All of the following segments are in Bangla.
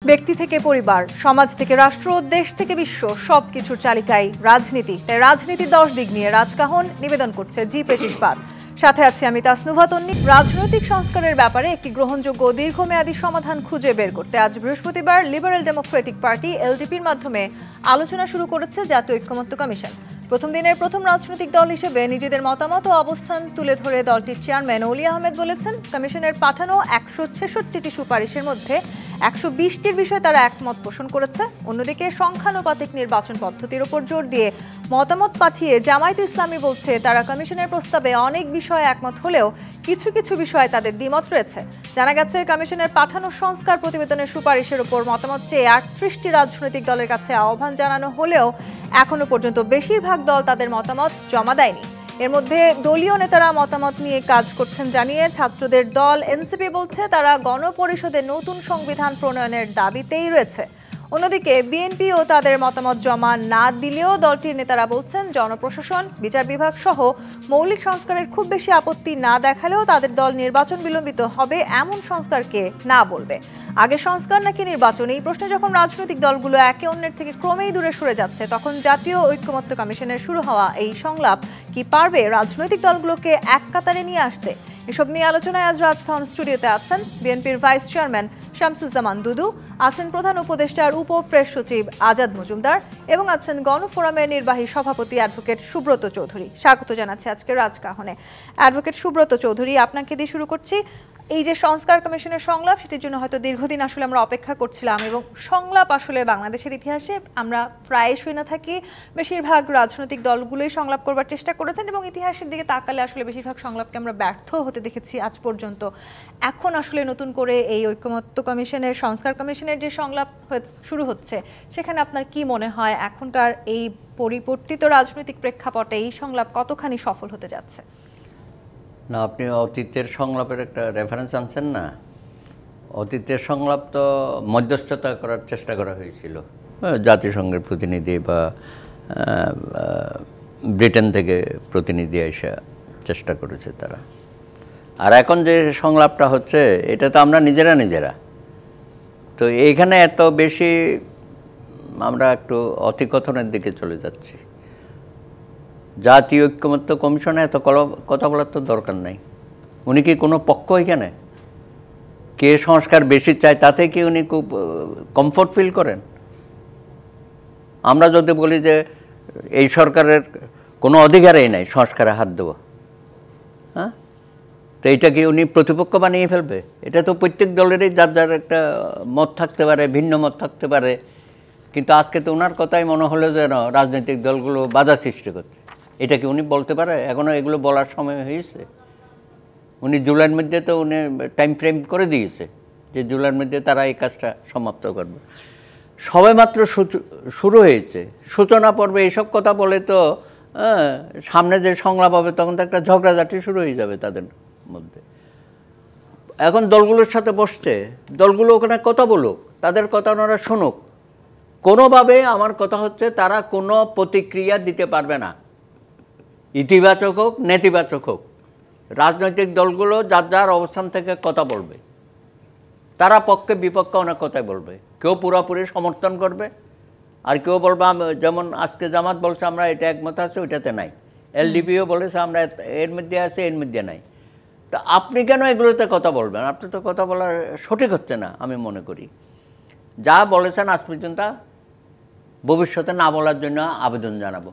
ব্যক্তি থেকে পরিবার, সমাজ থেকে রাষ্ট্র, দেশ থেকে বিশ্ব সবকিছুর চালিকায় রাজনীতি। তাই রাজনীতির 10 দিক নিয়ে রাজকাহন নিবেদন করছে জি25 বাদ। সাথে আছি আমি তাসনুভা তন্নি। রাজনৈতিক সংস্কারের ব্যাপারে একটি গ্রহণযোগ্য দীর্ঘমেয়াদী সমাধান খুঁজে বের করতে আজ বৃহস্পতিবার লিবারেল ডেমোক্রেটিক পার্টি এলডিপির মাধ্যমে আলোচনা শুরু করেছে জাতীয় ঐক্যমত্য কমিশন। প্রথম দিনের প্রথম রাজনৈতিক দল হিসেবে নিজেদের মতামত ও অবস্থান তুলে ধরে দলটির চেয়ারম্যান অলি আহমেদ বলেছেন, কমিশনের পাঠানো 166টি সুপারিশের মধ্যে 120টির বিষয়ে তারা একমত পোষণ করেছে। অন্যদিকে সংখ্যানুপাতিক নির্বাচন পদ্ধতির উপর জোর দিয়ে মতামত পাঠিয়ে জামায়াতে ইসলামী বলছে তারা কমিশনের প্রস্তাবে অনেক বিষয়ে একমত হলেও কিছু কিছু বিষয়ে তাদের দ্বিমত রয়েছে। জানা গেছে, কমিশনের পাঠানো সংস্কার প্রতিবেদনের সুপারিশের উপর মতামত চেয়ে 38টি রাজনৈতিক দলের কাছে আহ্বান জানানো হলেও এখনো পর্যন্ত বেশিরভাগ দল তাদের মতামত জমা দেয়নি। এর মধ্যে দলীয় নেতারা মতামত নিয়ে কাজ করছেন জানিয়ে ছাত্রদের দল এনসিপি বলছে তারা গণপরিষদে নতুন সংবিধান প্রণয়নের দাবিতেই রয়েছে। অন্যদিকে বিএনপিও তাদের মতামত জমা না দিলেও দলটির নেতারা বলছেন জনপ্রশাসন, বিচার বিভাগ সহ মৌলিক সংস্কারের খুব বেশি আপত্তি না দেখালেও তাদের দল নির্বাচন বিলম্বিত হবে এমন সংস্কারকে না বলবে। আগে সংস্কার নাকি নির্বাচন, এই প্রশ্নে যখন রাজনৈতিক দলগুলো একে অন্যের থেকে ক্রমেই দূরে সরে যাচ্ছে, তখন জাতীয় ঐক্যমত্য কমিশনের শুরু হওয়া এই সংলাপ কি পারবে রাজনৈতিক দলগুলোকে এক কাতারে নিয়ে আসতে? এসব নিয়ে আলোচনায় আজ রাজকাহন স্টুডিওতে আছেন বিএনপির ভাইস চেয়ারম্যান শামসুজ্জামান দুদু, আছেন প্রধান উপদেষ্টার উপ প্রেস সচিব আজাদ মজুমদার এবং আছেন গণফোরামের নির্বাহী সভাপতি অ্যাডভোকেট সুব্রত চৌধুরী। স্বাগত জানাচ্ছি আজকে রাজকাহনে। অ্যাডভোকেট সুব্রত চৌধুরী, আপনাকে দিয়ে শুরু করছি। এই যে সংস্কার কমিশনের সংলাপ, সেটির জন্য হয়তো দীর্ঘদিন আসলে আমরা অপেক্ষা করছিলাম এবং সংলাপ আসলে বাংলাদেশের ইতিহাসে আমরা প্রায় শুনে না থাকি। বেশিরভাগ রাজনৈতিক দলগুলোই সংলাপ করবার চেষ্টা করেছেন এবং ইতিহাসের দিকে তাকালে আসলে বেশিরভাগ সংলাপকে আমরা ব্যর্থ হতে দেখেছি আজ পর্যন্ত। এখন আসলে নতুন করে এই ঐক্যমত্য কমিশনের, সংস্কার কমিশনের যে সংলাপ শুরু হচ্ছে, সেখানে আপনার কি মনে হয় এখনকার এই পরিবর্তিত রাজনৈতিক প্রেক্ষাপটে এই সংলাপ কতখানি সফল হতে যাচ্ছে? না, আপনি অতীতের সংলাপের একটা রেফারেন্স আনছেন না। অতীতের সংলাপ তো মধ্যস্থতা করার চেষ্টা করা হয়েছিল, জাতিসংঘের প্রতিনিধি বা ব্রিটেন থেকে প্রতিনিধি এসে চেষ্টা করেছে তারা। আর এখন যে সংলাপটা হচ্ছে, এটা তো আমরা নিজেরা তো এইখানে এত বেশি আমরা একটু অতিকথনের দিকে চলে যাচ্ছি। জাতীয় ঐক্যমত্য কমিশনে এত কথা বলার তো দরকার নাই। উনি কি কোনো পক্ষ এখানে? কে সংস্কার বেশি চায় তাতে কি উনি খুব কমফোর্ট ফিল করেন? আমরা যদি বলি যে এই সরকারের কোনো অধিকারই নাই সংস্কারে হাত দেওয়া, হ্যাঁ, তো এইটা কি উনি প্রতিপক্ষ বানিয়ে ফেলবে? এটা তো প্রত্যেক দলেরই যার যার একটা মত থাকতে পারে, ভিন্ন মত থাকতে পারে, কিন্তু আজকে তো ওনার কথাই মনে হলো যেন রাজনৈতিক দলগুলো বাধা সৃষ্টি করছে। এটা কি উনি বলতে পারে? এখনও এগুলো বলার সময় হয়েছে? উনি জুলাইয়ের মধ্যে তো উনি টাইম ফ্রেম করে দিয়েছে যে জুলাইয়ের মধ্যে তারা এই কাজটা সমাপ্ত করবে। সবে মাত্র শুরু হয়েছে, সূচনা পর্বে এইসব কথা বলে তো সামনে যে সংলাপ হবে তখন তো একটা ঝগড়াঝাটি শুরু হয়ে যাবে তাদের মধ্যে। এখন দলগুলোর সাথে বসছে, দলগুলো ওখানে কথা বলুক, তাদের কথা ওনারা শুনুক। কোনোভাবে আমার কথা হচ্ছে তারা কোনো প্রতিক্রিয়া দিতে পারবে না, ইতিবাচক হোক নেতিবাচক হোক। রাজনৈতিক দলগুলো যার যার অবস্থান থেকে কথা বলবে, তারা পক্ষে বিপক্ষে অনেক কথাই বলবে। কেউ পুরোপুরি সমর্থন করবে, আর কেউ বলবে, যেমন আজকে জামাত বলছে আমরা এটা একমত আছে, ওইটাতে নাই। এলডিপিও বলেছে আমরা এর মধ্যে আছে, এর মধ্যে নাই। তা আপনি কেন এগুলোতে কথা বলবেন? আপনি তো কথা বলা সঠিক হচ্ছে না আমি মনে করি। যা বলেছেন আজ পর্যন্ত ভবিষ্যতে না বলার জন্য আবেদন জানাবো।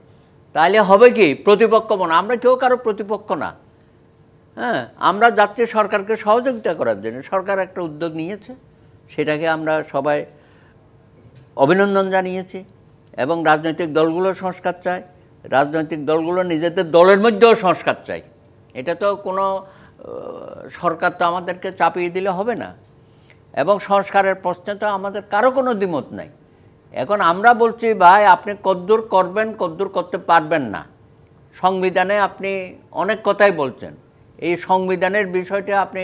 তাহলে হবে কি, প্রতিপক্ষ মনে, আমরা কেউ কারো প্রতিপক্ষ না। হ্যাঁ, আমরা যাচ্ছি সরকারকে সহযোগিতা করার জন্য। সরকার একটা উদ্যোগ নিয়েছে, সেটাকে আমরা সবাই অভিনন্দন জানিয়েছি। এবং রাজনৈতিক দলগুলো সংস্কার চায়, রাজনৈতিক দলগুলো নিজেদের দলের মধ্যেও সংস্কার চায়। এটা তো কোনো সরকার তো আমাদেরকে চাপিয়ে দিলে হবে না। এবং সংস্কারের প্রশ্নে তো আমাদের কারো কোনো দ্বিমত নাই। এখন আমরা বলছি, ভাই আপনি কদ্দূর করবেন, কদ্দূর করতে পারবেন না। সংবিধানে আপনি অনেক কথাই বলছেন, এই সংবিধানের বিষয়টা আপনি,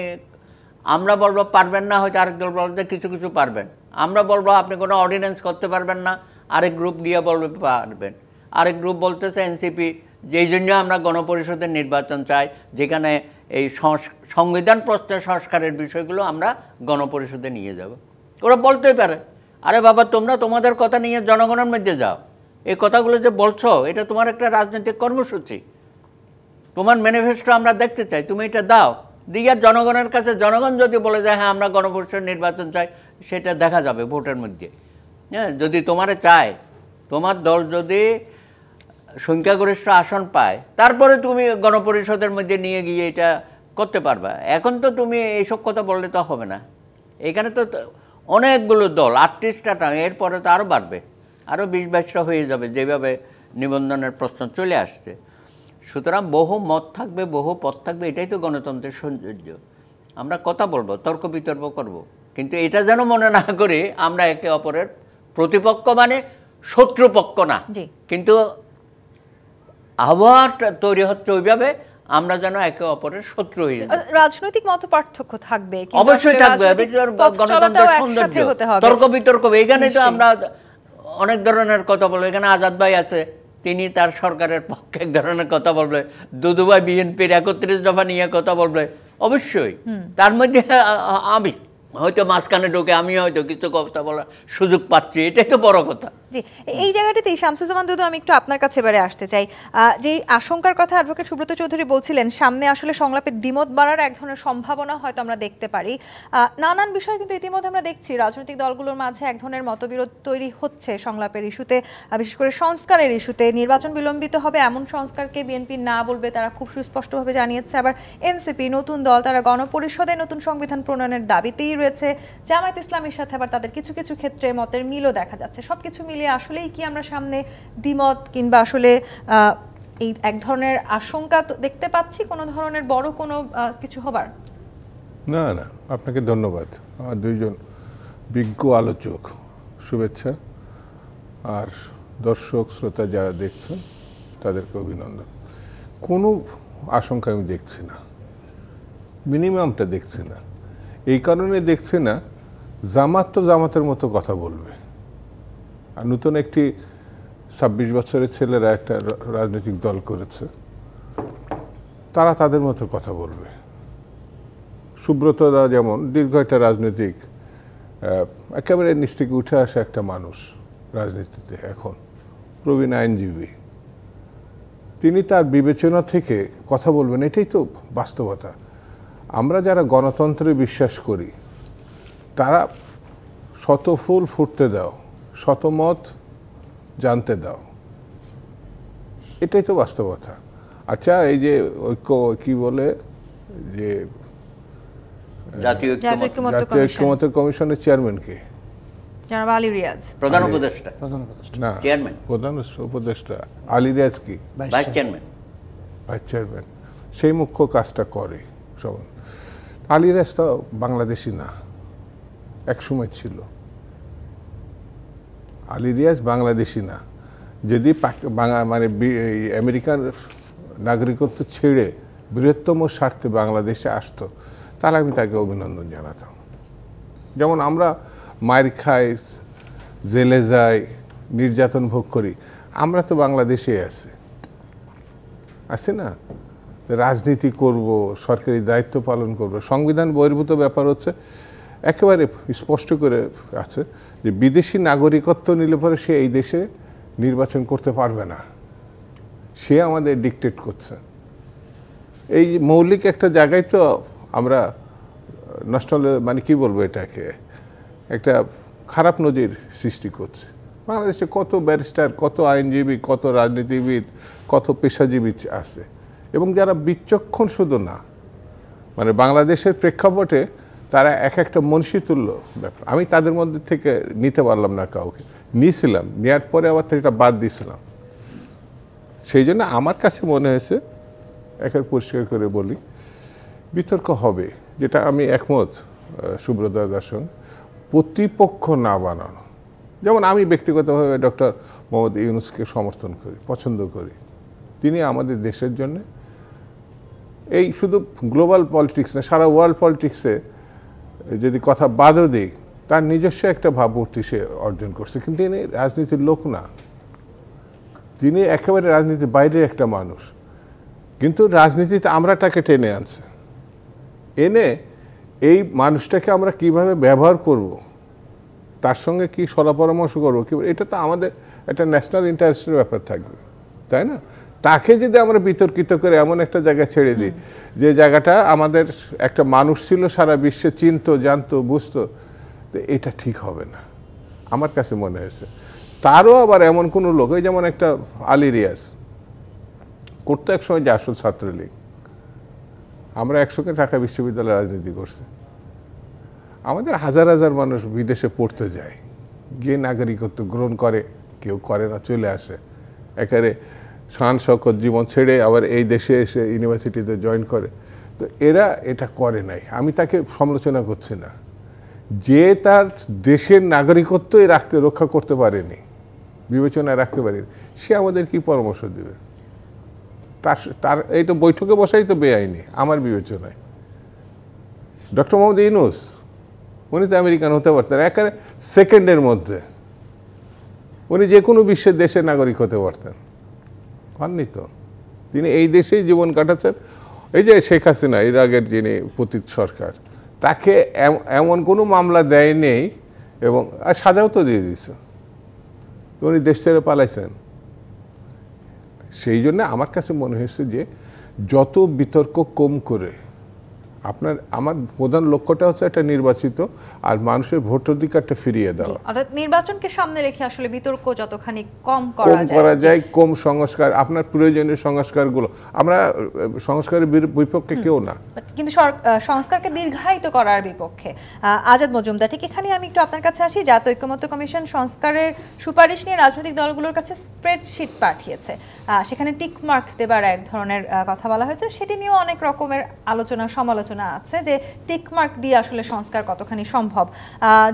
আমরা বলবো পারবেন না, হয়তো আরেক দল বলতে কিছু কিছু পারবেন। আমরা বলবো আপনি কোনো অর্ডিন্যান্স করতে পারবেন না, আরেক গ্রুপ গিয়ে বলবে পারবেন। আরেক গ্রুপ বলতেছে এনসিপি, যেই জন্য আমরা গণপরিষদের নির্বাচন চাই, যেখানে এই সংবিধান প্রশ্নে সংস্কারের বিষয়গুলো আমরা গণপরিষদে নিয়ে যাব। ওরা বলতেই পারে। আরে বাবা, তোমরা তোমাদের কথা নিয়ে জনগণের মধ্যে যাও। এই কথাগুলো যে বলছো, এটা তোমার একটা রাজনৈতিক কর্মসূচি, তোমার ম্যানিফেস্টো আমরা দেখতে চাই, তুমি এটা দাও। দিয়ে জনগণের কাছে, জনগণ যদি বলে যায় হ্যাঁ আমরা গণপরিষদ নির্বাচন চাই, সেটা দেখা যাবে ভোটের মধ্যে। হ্যাঁ, যদি তোমারে চায়, তোমার দল যদি সংখ্যাগরিষ্ঠ আসন পায়, তারপরে তুমি গণপরিষদের মধ্যে নিয়ে গিয়ে এটা করতে পারবা। এখন তো তুমি এইসব কথা বললে তো হবে না। এখানে তো অনেকগুলো দল, 38টা, এরপরে তো আরও বাড়বে, আরও 20-22টা হয়ে যাবে, যেভাবে নিবন্ধনের প্রশ্ন চলে আসছে। সুতরাং বহু মত থাকবে, বহু পথ থাকবে, এটাই তো গণতন্ত্রের সৌন্দর্য। আমরা কথা বলবো, তর্ক বিতর্ক করব, কিন্তু এটা যেন মনে না করি আমরা একে অপরের প্রতিপক্ষ, মানে শত্রুপক্ষ না। কিন্তু আবহাওয়াটা তৈরি হচ্ছে ওইভাবে আমরা যেন একে অপরের শত্রু হয়ে যাই। রাজনৈতিক মত পার্থক্য থাকবে, অবশ্যই থাকবে, গণতন্ত্রের সৌন্দর্য, তর্ক বিতর্ক। এখানে তো আমরা অনেক ধরনের কথা বলবো। এখানে আজাদ ভাই আছে, তিনি তার সরকারের পক্ষে এক ধরনের কথা বলবে, দুদু ভাই বিএনপির 31 দফা নিয়ে কথা বলবে, অবশ্যই। তার মধ্যে আমি হয়তো মাঝখানে ঢুকে আমি হয়তো কিছু কথা বলার সুযোগ পাচ্ছি, এটাই তো বড় কথা। জি, এই জায়গাটিতেই শামসুজ্জামান দুদু, আমি একটু আপনার কাছে এবারে আসতে চাই। যে আশঙ্কার কথা অ্যাডভোকেট সুব্রত চৌধুরী বলছিলেন, সামনে আসলে সংলাপের দ্বিমত বাড়ার এক ধরনের সম্ভাবনা হয়তো আমরা দেখতে পারি। নানান বিষয় কিন্তু ইতিমধ্যে আমরা দেখছি রাজনৈতিক দলগুলোর মাঝে এক ধরনের মতবিরোধ তৈরি হচ্ছে সংলাপের ইস্যুতে, বিশেষ করে সংস্কারের ইস্যুতে। নির্বাচন বিলম্বিত হবে এমন সংস্কারকে বিএনপি না বলবে, তারা খুব সুস্পষ্টভাবে জানিয়েছে। আবার এনসিপি নতুন দল, তারা গণপরিষদে নতুন সংবিধান প্রণয়নের দাবিতেই রয়েছে। জামায়াত ইসলামের সাথে আবার তাদের কিছু কিছু ক্ষেত্রে মতের মিলও দেখা যাচ্ছে। সবকিছু মিলিয়ে আসলেই কি আমরা সামনে দ্বিমত কিংবা আসলে এই এক ধরনের আশঙ্কা দেখতে পাচ্ছি, কোনো ধরনের বড় কোনো কিছু হবার? না না, আপনাকে ধন্যবাদ। আমার দুইজন বিজ্ঞ আলোচক, শুভেচ্ছা। আর দর্শক শ্রোতা যারা দেখছেন তাদেরকে অভিনন্দন। কোনো আশঙ্কা আমি দেখছি না, মিনিমামটা দেখছি না। এই কারণে দেখছি না, জামাত তো জামাতের মতো কথা বলবে, আর নতুন একটি 26 বছরের ছেলেরা একটা রাজনৈতিক দল করেছে, তারা তাদের মতো কথা বলবে। সুব্রতদা যেমন দীর্ঘ একটা রাজনৈতিক, একেবারে নিচ থেকে উঠে আসা একটা মানুষ রাজনীতিতে, এখন প্রবীণ আইনজীবী, তিনি তার বিবেচনা থেকে কথা বলবেন, এটাই তো বাস্তবতা। আমরা যারা গণতন্ত্রে বিশ্বাস করি, তারা শত ফুল ফুটতে দাও, শতমত জানতে দাও, এটাই তো বাস্তবতা। আচ্ছা, এই যে ঐক্য কি বলে, যে জাতীয় ঐক্যমত্য কমিশনের চেয়ারম্যান কে? জনাব আলী রিয়াজ। প্রধান উপদেষ্টা না, চেয়ারম্যান। প্রধান উপদেষ্টা আলী রিয়াজ কি? Vice chairman. ভাইস চেয়ারম্যান, সেই মুখ্য কাজটা করে সব। আলী রিয়াজ তো বাংলাদেশি না, এক সময় ছিল। আলী রিয়াজ বাংলাদেশি না। যদি মানে আমেরিকান নাগরিকত্ব ছেড়ে বৃহত্তম স্বার্থে বাংলাদেশে আসতো, তাহলে আমি তাকে অভিনন্দন জানাতাম। যেমন আমরা মায়ের খাই, জেলে যাই, নির্যাতন ভোগ করি, আমরা তো বাংলাদেশে আছি না? রাজনীতি করব, সরকারি দায়িত্ব পালন করব। সংবিধান বহির্ভূত ব্যাপার হচ্ছে, একেবারে স্পষ্ট করে আছে যে বিদেশি নাগরিকত্ব নিলে পরে সে এই দেশে নির্বাচন করতে পারবে না, সে আমাদের ডিকটেট করছে। এই মৌলিক একটা জায়গায় তো আমরা নষ্ট হলে, মানে কি বলবো, এটাকে একটা খারাপ নজির সৃষ্টি করছে। বাংলাদেশে কত ব্যারিস্টার, কত আইনজীবী, কত রাজনীতিবিদ, কত পেশাজীবী আছে, এবং যারা বিচক্ষণ শুধু না, মানে বাংলাদেশের প্রেক্ষাপটে তারা এক একটা মনীষীতুল্য ব্যাপার। আমি তাদের মধ্যে থেকে নিতে পারলাম না কাউকে, নিয়েছিলাম, নেওয়ার পরে আবার সেটা বাদ দিয়েছিলাম। সেই জন্য আমার কাছে মনে হয়েছে, একের পরিষ্কার করে বলি, বিতর্ক হবে, যেটা আমি একমত সুব্রত দাদার সঙ্গে, প্রতিপক্ষ না বানানো। যেমন আমি ব্যক্তিগতভাবে ডক্টর মোহাম্মদ ইউনূসকে সমর্থন করি, পছন্দ করি। তিনি আমাদের দেশের জন্য, এই শুধু গ্লোবাল পলিটিক্স না, সারা ওয়ার্ল্ড পলিটিক্সে যদি কথা বাদও দিই, তার নিজস্ব একটা ভাবমূর্তি সে অর্জন করছে। কিন্তু তিনি রাজনীতির লোক না, তিনি একেবারে রাজনীতির বাইরের একটা মানুষ। কিন্তু রাজনীতিতে আমরা তাকে টেনে আনছে, এনে এই মানুষটাকে আমরা কিভাবে ব্যবহার করব, তার সঙ্গে কি পরামর্শ করবো কি, এটা তো আমাদের একটা ন্যাশনাল ইন্টারেস্টের ব্যাপার থাকবে, তাই না? তাকে যদি আমরা বিতর্কিত করে এমন একটা জায়গায় ছেড়ে দিই যে জায়গাটা আমাদের একটা মানুষ ছিল সারা বিশ্বে চিনতো, জানতো, বুঝতো, তো এটা ঠিক হবে না আমার কাছে মনে হয়েছে। তারও আবার এমন কোনো লোক, ওই যেমন একটা আলী রিয়াজ করতো একসময় জাসদ ছাত্রলীগ, আমরা একসঙ্গে ঢাকা বিশ্ববিদ্যালয়ে রাজনীতি করছি। আমাদের হাজার হাজার মানুষ বিদেশে পড়তে যায়, গিয়ে নাগরিকত্ব গ্রহণ করে, কেউ করে না, চলে আসে, একেবারে শান শওকত জীবন ছেড়ে আবার এই দেশে এসে ইউনিভার্সিটিতে জয়েন করে। তো এরা এটা করে নাই, আমি তাকে সমালোচনা করছি না। যে তার দেশের নাগরিকত্বই রক্ষা করতে পারেনি, বিবেচনায় রাখতে পারেনি, সে আমাদের কি পরামর্শ দেবে? তার এই তো বৈঠকে বসাই তো বেআইনি আমার বিবেচনায়। ডক্টর মোহাম্মদ ইউনূস উনি তো আমেরিকান হতে পারতেন একেবারে সেকেন্ডের মধ্যে, উনি যে কোনো বিশ্বের দেশের নাগরিক হতে পারতেন, হননি তো। তিনি এই দেশেই জীবন কাটাচ্ছেন। এই যে শেখ হাসিনা, এর আগের যিনি পতিত সরকার, তাকে এমন কোনো মামলা দেয় নেই এবং সাজাও তো দিয়ে দিয়েছে, উনি দেশ ছেড়ে পালাইছেন। সেই জন্য আমার কাছে মনে হয়েছে যে যত বিতর্ক কম করে, আমার প্রধান লক্ষ্যটা হচ্ছে একটা নির্বাচিত আর মানুষের ভোটাধিকারটা ফিরিয়ে দেওয়া। অর্থাৎ নির্বাচনকে সামনে রেখে আসলে বিতর্ক যতখানি কম করা যায়, কম সংস্কার, আপনার প্রয়োজনীয় সংস্কারগুলো, আমরা সংস্কারের বিপক্ষে কেউ না, কিন্তু সংস্কারকে দীর্ঘায়িত করার বিপক্ষে। আজাদ মজুমদার, ঠিক এখানে আমি একটু আপনার কাছে আসি। জাতীয় ঐকমত্য কমিশন সংস্কারের সুপারিশ নিয়ে রাজনৈতিক দলগুলোর কাছে স্প্রেডশিট পাঠিয়েছে, সেখানে টিক মার্ক দেবার এক ধরনের কথা বলা হয়েছে। সেটি নিয়েও অনেক রকমের আলোচনা সমালোচনা আছে যে টিক মার্ক দিয়ে আসলে সংস্কার কতখানি সম্ভব।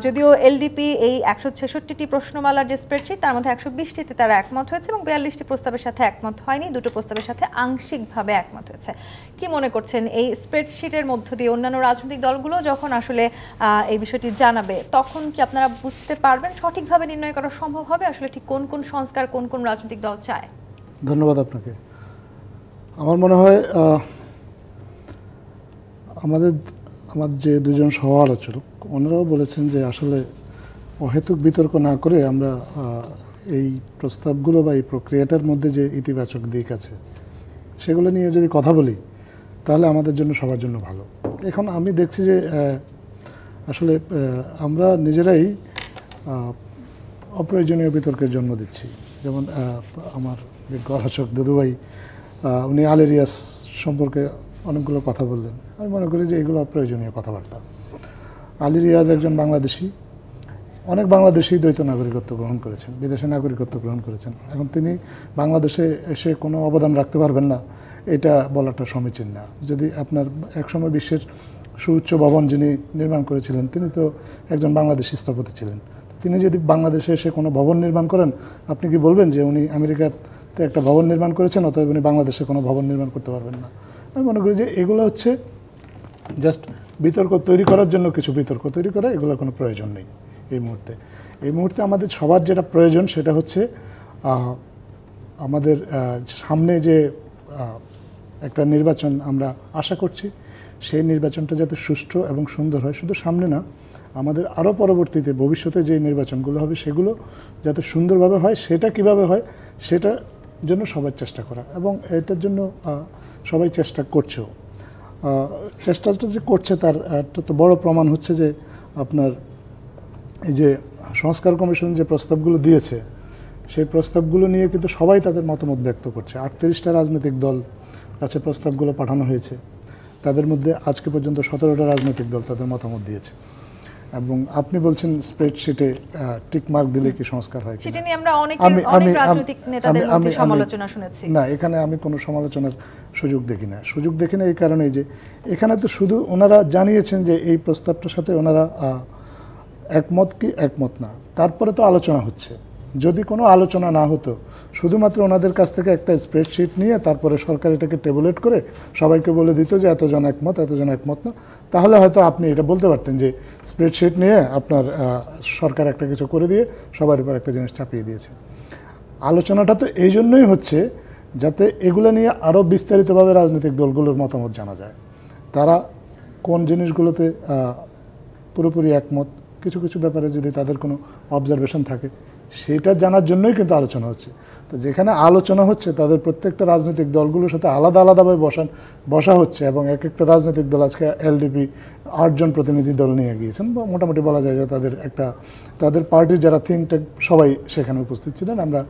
যদিও এলডিপি এই 166টি প্রশ্নমালার যে স্প্রেডশিট, তার মধ্যে 120টিতে তারা একমত হয়েছে এবং 42টি প্রস্তাবের সাথে একমত হয়নি, দুটো প্রস্তাবের সাথে আংশিকভাবে একমত হয়েছে। কি মনে করছেন এই স্প্রেডশিটের মধ্য দিয়ে অন্যান্য রাজনৈতিক দলগুলো যখন আসলে এই বিষয়টি জানাবে, তখন কি আপনারা বুঝতে পারবেন, সঠিকভাবে নির্ণয় করা সম্ভব হবে আসলে ঠিক কোন কোন সংস্কার কোন কোন রাজনৈতিক দল চায়? ধন্যবাদ আপনাকে। আমার মনে হয় আমার যে দুজন সহ আলোচক ওনারাও বলেছেন যে আসলে অহেতুক বিতর্ক না করে আমরা এই প্রস্তাবগুলো বা এই প্রক্রিয়াটার মধ্যে যে ইতিবাচক দিক আছে সেগুলো নিয়ে যদি কথা বলি তাহলে আমাদের জন্য সবার জন্য ভালো। এখন আমি দেখছি যে আসলে আমরা নিজেরাই অপ্রয়োজনীয় বিতর্কের জন্ম দিচ্ছি। যেমন আমার বিজ্ঞ আলোচক দুদুভাই উনি আলী রিয়াজ সম্পর্কে অনেকগুলো কথা বললেন, আমি মনে করি যে এগুলো অপ্রয়োজনীয় কথাবার্তা। আলী রিয়াজ একজন বাংলাদেশি, অনেক বাংলাদেশি দ্বৈত নাগরিকত্ব গ্রহণ করেছেন, বিদেশে নাগরিকত্ব গ্রহণ করেছেন। এখন তিনি বাংলাদেশে এসে কোনো অবদান রাখতে পারবেন না, এটা বলাটা সমীচীন না। যদি আপনার একসময় বিশ্বের সুউচ্চ ভবন যিনি নির্মাণ করেছিলেন তিনি তো একজন বাংলাদেশি স্থপতি ছিলেন, তিনি যদি বাংলাদেশে এসে কোনো ভবন নির্মাণ করেন, আপনি কি বলবেন যে উনি আমেরিকাতে একটা ভবন নির্মাণ করেছেন অতএব উনি বাংলাদেশে কোনো ভবন নির্মাণ করতে পারবেন না? আমি মনে করি যে এগুলো হচ্ছে জাস্ট বিতর্ক তৈরি করার জন্য কিছু বিতর্ক তৈরি করা, এগুলোর কোনো প্রয়োজন নেই এই মুহূর্তে আমাদের সবার যেটা প্রয়োজন সেটা হচ্ছে আমাদের সামনে যে একটা নির্বাচন আমরা আশা করছি সেই নির্বাচনটা যাতে সুষ্ঠু এবং সুন্দর হয়। শুধু সামনে না, আমাদের আরও পরবর্তীতে ভবিষ্যতে যে নির্বাচনগুলো হবে সেগুলো যাতে সুন্দরভাবে হয়, সেটা কিভাবে হয় সেটার জন্য সবাই চেষ্টা করা, এবং এটার জন্য সবাই চেষ্টা করছেও। চেষ্টাটা যে করছে তার একটা তো বড় প্রমাণ হচ্ছে যে আপনার এই যে সংস্কার কমিশন যে প্রস্তাবগুলো দিয়েছে সেই প্রস্তাবগুলো নিয়ে কিন্তু সবাই তাদের মতামত ব্যক্ত করছে। 38টা রাজনৈতিক দল কাছে প্রস্তাবগুলো পাঠানো হয়েছে, তাদের মধ্যে আজকে পর্যন্ত 17টা রাজনৈতিক দল তাদের মতামত দিয়েছে। এবং আপনি বলছেন স্প্রেডশিটে টিক মার্ক দিলে কি সংস্কার হয় কিনা, সেটা নিয়ে আমরা অনেক রাজনৈতিক নেতাদের মধ্যে সমালোচনা শুনেছি। না, এখানে আমি কোনো সমালোচনার সুযোগ দেখি না এই কারণেই যে এখানে তো শুধু ওনারা জানিয়েছেন যে এই প্রস্তাবটার সাথে ওনারা একমত কি একমত না, তারপরে তো আলোচনা হচ্ছে। যদি কোনো আলোচনা না হতো, শুধুমাত্র ওনাদের কাছ থেকে একটা স্প্রেডশিট নিয়ে তারপরে সরকার এটাকে টেবুলেট করে সবাইকে বলে দিত যে এতজন একমত না, তাহলে হয়তো আপনি এটা বলতে পারতেন যে স্প্রেডশিট নিয়ে আপনার সরকার একটা কিছু করে দিয়ে সবার উপর একটা জিনিস চাপিয়ে দিয়েছে। আলোচনাটা তো এই জন্যই হচ্ছে যাতে এগুলো নিয়ে আরও বিস্তারিতভাবে রাজনৈতিক দলগুলোর মতামত জানা যায়, তারা কোন জিনিসগুলোতে পুরোপুরি একমত কিছু কিছু ব্যাপারে যদি তাদের কোনো অবজারভেশন থাকে সেটা জানার জন্যই কিন্তু আলোচনা হচ্ছে। তো যেখানে আলোচনা হচ্ছে তাদের প্রত্যেকটা রাজনৈতিক দলগুলোর সাথে আলাদা আলাদাভাবে বসা হচ্ছে, এবং এক একটা রাজনৈতিক দল, আজকে এলডিপি 8 জন প্রতিনিধি দল নিয়ে গিয়েছেন, বা মোটামুটি বলা যায় যে তাদের পার্টির যারা থিঙ্ক ট্যাঙ্ক সবাই সেখানে উপস্থিত ছিলেন। আমরা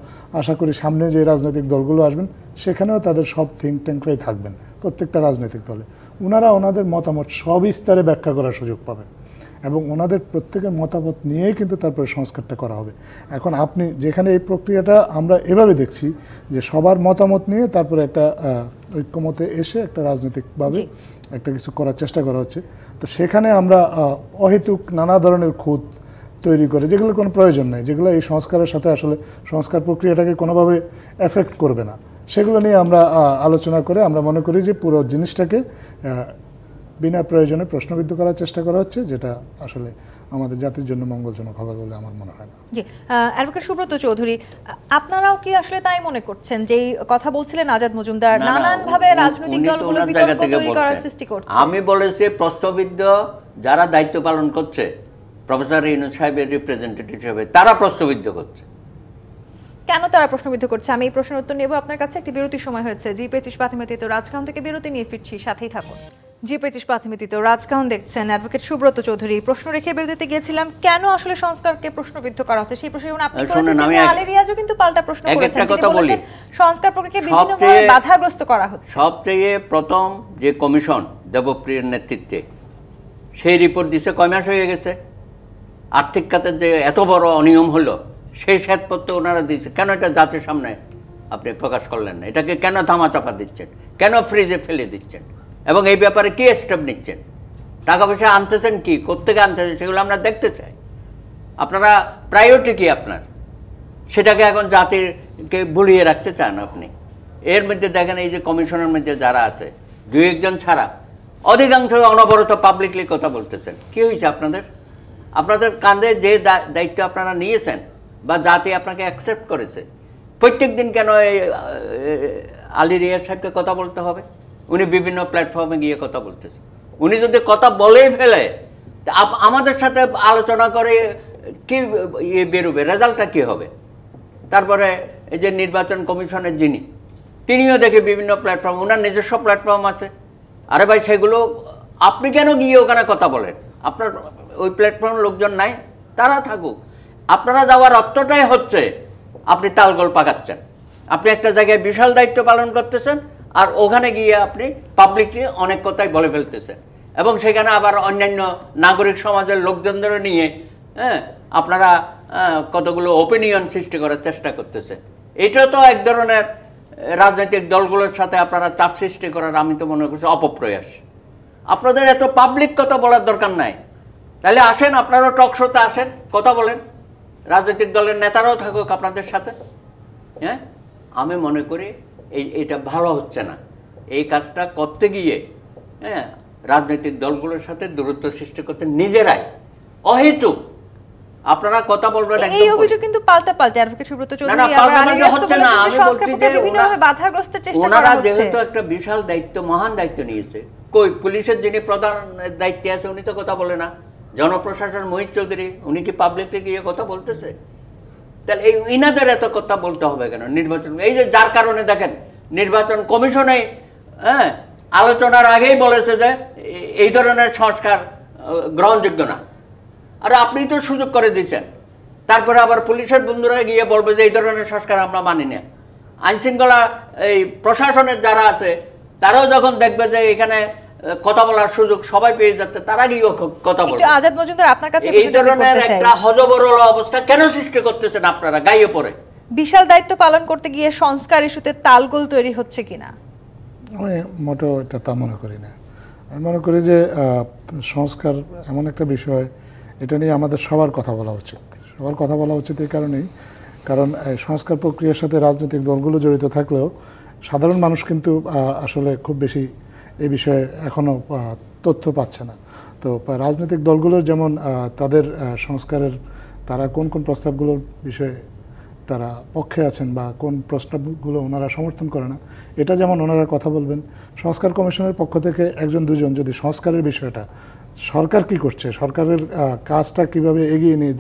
আশা করি সামনে যে রাজনৈতিক দলগুলো আসবেন সেখানেও তাদের সব থিঙ্ক ট্যাঙ্করাই থাকবেন, প্রত্যেকটা রাজনৈতিক দলে। ওনারা ওনাদের মতামত সবিস্তারে ব্যাখ্যা করার সুযোগ পাবেন, এবং ওনাদের প্রত্যেকের মতামত নিয়েই কিন্তু তারপরে সংস্কারটা করা হবে। এখন আপনি যেখানে এই প্রক্রিয়াটা আমরা এভাবে দেখছি যে সবার মতামত নিয়ে তারপরে একটা ঐক্যমতে এসে একটা রাজনৈতিকভাবে একটা কিছু করার চেষ্টা করা হচ্ছে। তো সেখানে আমরা অহেতুক নানা ধরনের খুঁত তৈরি করে, যেগুলোর কোনো প্রয়োজন নেই, যেগুলো এই সংস্কারের সাথে আসলে সংস্কার প্রক্রিয়াটাকে কোনোভাবে এফেক্ট করবে না, সেগুলো নিয়ে আমরা আলোচনা করে আমরা মনে করি যে পুরো জিনিসটাকে বিনা প্রয়োজনে প্রশ্নবিদ্ধ করার চেষ্টা করা হচ্ছে, যেটা আসলে আমাদের জাতির জন্য মঙ্গলজনক হবে বলে আমার মনে হয় না। জি, অ্যাডভোকেট সুব্রত চৌধুরী, আপনারাও কি আসলে তাই মনে করছেন যে কথা বলছিলেন আজাদ মজুমদার নানানভাবে রাজনৈতিক দলগুলো বিতর্ক তৈরি করার সৃষ্টি করছে? আমি বলেছি প্রশ্নবিদ্ধ যারা দায়িত্ব পালন করছে, প্রফেসর ইউনূস সাহেবের রিপ্রেজেন্টেটিভ হিসেবে, তারা প্রশ্নবিদ্ধ করছে। কেন তারা প্রশ্নবিদ্ধ করছে আমি এই প্রশ্নের উত্তর নেব আপনার কাছে। একটি বিরতির সময় হয়েছে। জি25 প্রাথমিক রাজকাহন থেকে বিরতি নিয়ে ফিরছি, সাথেই থাকুন। জি25 প্রাথমিক রাজকাহন দেখছেন। অ্যাডভোকেট সুব্রত চৌধুরী, প্রশ্ন রেখে বিরতিতে গিয়েছিলাম কেন আসলে সংস্কারকে প্রশ্নবিদ্ধ করা হচ্ছে, সেই প্রশ্ন আপনি করেছেন। আলী রিয়াজও কিন্তু পাল্টা প্রশ্ন করেছেন, তিনি বলেছেন সংস্কার প্রক্রিয়াকে বিভিন্নভাবে বাধাগ্রস্ত করা হচ্ছে। সবচেয়ে প্রথম যে কমিশন দেবপ্রিয়র নেতৃত্বে, সেই রিপোর্ট দিছে কয় মাস হয়ে গেছে। আর্থিক খাতের যে এত বড় অনিয়ম হলো, সেই শ্বেতপত্র ওনারা দিয়েছে, কেন এটা জাতির সামনে আপনি প্রকাশ করলেন না? এটাকে কেন ধামাচাপা দিচ্ছেন, কেন ফ্রিজে ফেলে দিচ্ছেন, এবং এই ব্যাপারে কি স্টেপ নিচ্ছেন? টাকা পয়সা আনতেছেন কি, কোত্থেকে আনতেছেন, সেগুলো আমরা দেখতে চাই। আপনারা প্রায়োরিটি কি আপনার, সেটাকে এখন জাতিকে ভুলিয়ে রাখতে চান আপনি। এর মধ্যে দেখেন এই যে কমিশনের মধ্যে যারা আছে, 2-1 জন ছাড়া অধিকাংশ অনবরত পাবলিকলি কথা বলতেছেন। কি হয়েছে আপনাদের? আপনাদের কাঁধে যে দায়িত্ব আপনারা নিয়েছেন বা জাতি আপনাকে অ্যাকসেপ্ট করেছে, প্রত্যেক দিন কেন আলী রিয়াজ সাহেবকে কথা বলতে হবে? উনি বিভিন্ন প্ল্যাটফর্মে গিয়ে কথা বলতেছে। উনি যদি কথা বলেই ফেলে, আমাদের সাথে আলোচনা করে কি বেরোবে, রেজাল্টটা কি হবে? তারপরে এই যে নির্বাচন কমিশনের তিনিও দেখে বিভিন্ন প্ল্যাটফর্ম, ওনার নিজস্ব প্ল্যাটফর্ম আছে। আরে ভাই, সেগুলো আপনি কেন গিয়ে ওখানে কথা বলেন? আপনার ওই প্ল্যাটফর্ম লোকজন নাই, তারা থাকুক। আপনারা যাওয়ার অর্থটাই হচ্ছে আপনি তালগোল পাকাচ্ছেন। আপনি একটা জায়গায় বিশাল দায়িত্ব পালন করতেছেন, আর ওখানে গিয়ে আপনি পাবলিকলি অনেক কথাই বলে ফেলতেছেন, এবং সেখানে আবার অন্যান্য নাগরিক সমাজের লোকজনদের নিয়ে আপনারা কতগুলো ওপিনিয়ন সৃষ্টি করার চেষ্টা করতেছেন। এটা তো এক ধরনের রাজনৈতিক দলগুলোর সাথে আপনারা চাপ সৃষ্টি করার, আমি তো মনে করছি, অপপ্রয়াস। আপনাদের এত পাবলিক কথা বলার দরকার নাই। তাহলে আসেন, আপনারাও টক শোতে আসেন, কথা বলেন, রাজনৈতিক দলের নেতারাও থাকুক আপনাদের সাথে। হ্যাঁ, আমি মনে করি এটা ভালো হচ্ছে না। এই কাজটা করতে গিয়ে রাজনৈতিক দলগুলোর সাথে দূরত্ব সৃষ্টি করতে নিজেরাই অহেতুক আপনারা কথা বলবেন। এই অভিযোগ কিন্তু পাল্টা অ্যাডভোকেট সুব্রত চৌধুরী, ওনারা যেহেতু একটা বিশাল দায়িত্ব, মহান দায়িত্ব নিয়েছে। কই পুলিশের যিনি প্রধান দায়িত্বে আছে, উনি তো কথা বলে না। জনপ্রশাসন মোহিত চৌধুরী, উনি কি পাবলিকলি গিয়ে কথা বলতেছে? তাহলে এই ইনাদের এত কথা বলতে হবে কেন? নির্বাচন, এই যে যার কারণে দেখেন নির্বাচন কমিশনে আলোচনার আগেই বলেছে যে এই ধরনের সংস্কার গ্রহণযোগ্য না। আর আপনি তো সুযোগ করে দিচ্ছেন, তারপরে আবার পুলিশের বন্ধুরা গিয়ে বলবে যে এই ধরনের সংস্কার আমরা মানি না। আইনশৃঙ্খলা এই প্রশাসনের যারা আছে, তারাও যখন দেখবে যে এখানে কথা বলার সুযোগ সবাই পেয়ে যাচ্ছে, তারা গিয়ে কথা বলবে। আজাদ মজুমদার, আপনার কাছে এই ধরনের একটা হযবরল অবস্থা কেন সৃষ্টি করতেছেন আপনারা গায়ে পড়ে? বিশাল দায়িত্ব পালন করতে গিয়ে সংস্কার ইস্যুতে তালগোল তৈরি হচ্ছে কিনা? আমি মোটেও এটা তা মনে করি না। আমি মনে করি যে সংস্কার এমন একটা বিষয়, এটা নিয়ে আমাদের সবার কথা বলা উচিত। সবার কথা বলা উচিত এই কারণেই, কারণ সংস্কার প্রক্রিয়ার সাথে রাজনৈতিক দলগুলো জড়িত থাকলেও সাধারণ মানুষ কিন্তু আসলে খুব বেশি এই বিষয়ে এখনও তথ্য পাচ্ছে না। তো রাজনৈতিক দলগুলোর যেমন তাদের সংস্কারের, তারা কোন কোন প্রস্তাবগুলোর বিষয়ে তারা পক্ষে আছেন বা কোন প্রস্তাবগুলো ওনারা সমর্থন করে না, এটা যেমন ওনারা কথা বলবেন। সংস্কার কমিশনের পক্ষ থেকে 1-2 জন যদি সংস্কারের বিষয়টা সরকার কি করছে, সরকারের কাজটা কিভাবে এগিয়ে নিয়ে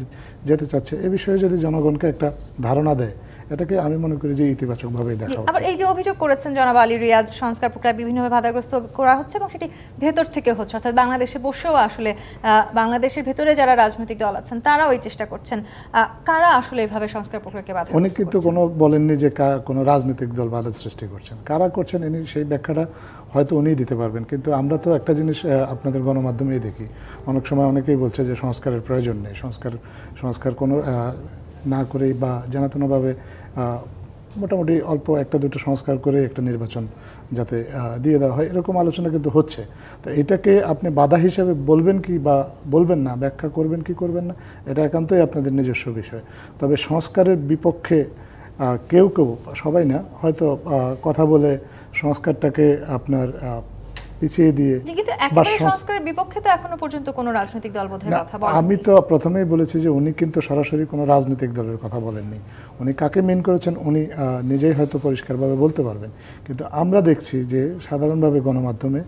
যেতে চাচ্ছে, এ বিষয়ে যদি জনগণকে একটা ধারণা দেয়, এটাকে আমি মনে করি যে ইতিবাচকভাবেই দেখা আবার হচ্ছে। এই যে অভিযোগ করেছেন জনাব আলী রিয়াজ, সংস্কার প্রক্রিয়া বিভিন্নভাবে বাধাগ্রস্ত করা হচ্ছে এবং সেটি ভেতর থেকে হচ্ছে, অর্থাৎ বাংলাদেশে বসেও আসলে বাংলাদেশের ভেতরে যারা রাজনৈতিক দল আছেন তারাও এই চেষ্টা করছেন। কারা আসলে এভাবে সংস্কার প্রক্রিয়াকে বাধা? উনি কিন্তু কোনো বলেননি যে কোনো রাজনৈতিক দল বাধা সৃষ্টি করছেন। কারা করছেন ইনি সেই ব্যাখ্যাটা হয়তো উনিই দিতে পারবেন। কিন্তু আমরা তো একটা জিনিস আপনাদের গণমাধ্যমেই দেখি, অনেক সময় অনেকেই বলছে যে সংস্কারের প্রয়োজন নেই, সংস্কার কোনো না করেই বা জানাতনভাবে মোটামুটি অল্প একটা দুটো সংস্কার করে একটা নির্বাচন যাতে দিয়ে দেওয়া হয়, এরকম আলোচনা কিন্তু হচ্ছে। তো এটাকে আপনি বাধা হিসেবে বলবেন কি বা বলবেন না, ব্যাখ্যা করবেন কি করবেন না, এটা একান্তই আপনাদের নিজস্ব বিষয়। তবে সংস্কারের বিপক্ষে কেউ কেউ, সবাই না, হয়তো কথা বলে সংস্কারটাকে আপনার পিছিয়ে দিয়ে, কিন্তু একেবারে সংস্কারের বিপক্ষে তো এখনো পর্যন্ত কোনো রাজনৈতিক দল বোধহয় কথা বলেনি। আমি তো প্রথমেই বলেছি যে উনি কিন্তু সরাসরি কোনো রাজনৈতিক দলের কথা বলেননি। উনি কাকে মেন করেছেন উনি নিজেই হয়তো পরিষ্কারভাবে বলতে পারবেন। কিন্তু আমরা দেখছি যে সাধারণভাবে গণমাধ্যমে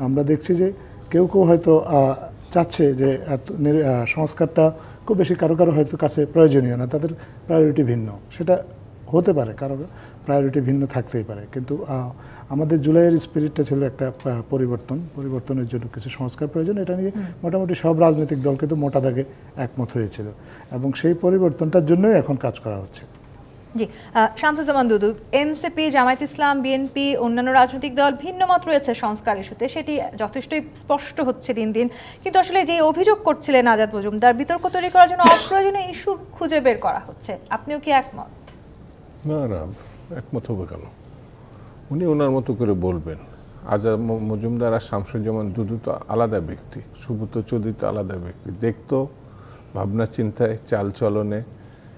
আমরা দেখছি যে কেউ কেউ হয়তো চাচ্ছে যে সংস্কারটা খুব বেশি কারো কারো হয়তো কাছে প্রয়োজনীয় না, তাদের প্রায়োরিটি ভিন্ন। সেটা হতে পারে, কারো প্রায়োরিটি ভিন্ন থাকতেই পারে। কিন্তু আমাদের জুলাইয়ের স্পিরিটটা ছিল একটা পরিবর্তনের জন্য কিছু সংস্কার প্রয়োজন, এটা নিয়ে মোটামুটি সব রাজনৈতিক দল কিন্তু মোটা দাগে একমত হয়েছিল এবং সেই পরিবর্তনটার জন্যই এখন কাজ করা হচ্ছে। জি, শামসুজ্জামান দুদু, এনসিপি, জামায়াত ইসলাম, বিএনপি, অন্যান্য রাজনৈতিক দল ভিন্ন মত রয়েছে সংস্কার ইস্যুতে, সেটি যথেষ্টই স্পষ্ট হচ্ছে দিন দিন। কিন্তু আসলে যে অভিযোগ করছিলেন আজাদ মজুমদার, বিতর্ক তৈরি করার জন্য অপ্রয়োজনীয় ইস্যু খুঁজে বের করা হচ্ছে, আপনিও কি একমত? না, একমত হবে কেন? উনি ওনার মতো করে বলবেন। আজাদ মজুমদার আর শামসুজ্জামান দুদু তো আলাদা ব্যক্তি, সুব্রত চৌধুরী তো আলাদা ব্যক্তি, দেখতো, ভাবনা চিন্তায়, চাল চলনে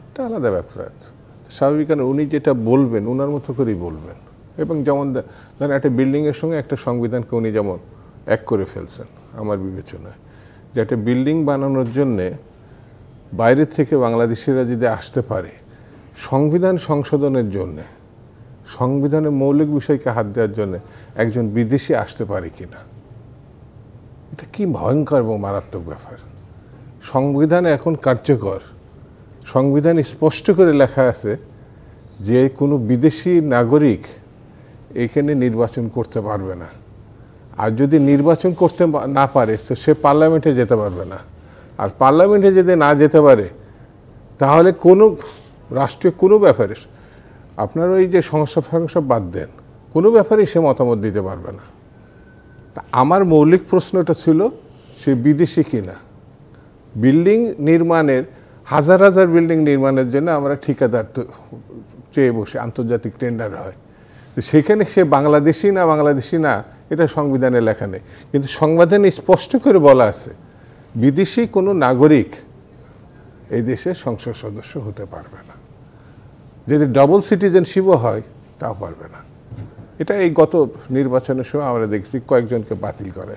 এটা আলাদা ব্যাপার। স্বাভাবিক, উনি যেটা বলবেন ওনার মতো করেই বলবেন। এবং যেমন ধরেন একটা বিল্ডিংয়ের সঙ্গে একটা সংবিধানকে উনি যেমন এক করে ফেলছেন আমার বিবেচনায়, যে একটা বিল্ডিং বানানোর জন্যে বাইরে থেকে বাংলাদেশিরা যদি আসতে পারে সংবিধান সংশোধনের জন্যে, সংবিধানের মৌলিক বিষয়কে হাত দেওয়ার জন্য একজন বিদেশি আসতে পারে কিনা, এটা কি ভয়ঙ্কর এবং মারাত্মক ব্যাপার। সংবিধান এখন কার্যকর, সংবিধানে স্পষ্ট করে লেখা আছে যে কোনো বিদেশি নাগরিক এখানে নির্বাচন করতে পারবে না, আর যদি নির্বাচন করতে না পারে তো সে পার্লামেন্টে যেতে পারবে না, আর পার্লামেন্টে যদি না যেতে পারে তাহলে কোনো রাষ্ট্রীয় কোনো ব্যাপারে, আপনার ওই যে সমস্যা বাদ দেন, কোনো ব্যাপারেই সে মতামত দিতে পারবে না। তা আমার মৌলিক প্রশ্নটা ছিল সে বিদেশি কিনা। বিল্ডিং নির্মাণের হাজার হাজার বিল্ডিং নির্মাণের জন্য আমরা ঠিকাদার চেয়ে বসে, আন্তর্জাতিক টেন্ডার হয়, তো সেখানে সে বাংলাদেশি না এটা সংবিধানে লেখা নেই। কিন্তু সংবিধানে স্পষ্ট করে বলা আছে বিদেশি কোনো নাগরিক এই দেশের সংসদ সদস্য হতে পারবে না, যদি ডবল সিটিজেনশিপও হয় তাও পারবে না। এটা এই গত নির্বাচনের সময় আমরা দেখছি কয়েকজনকে বাতিল করে।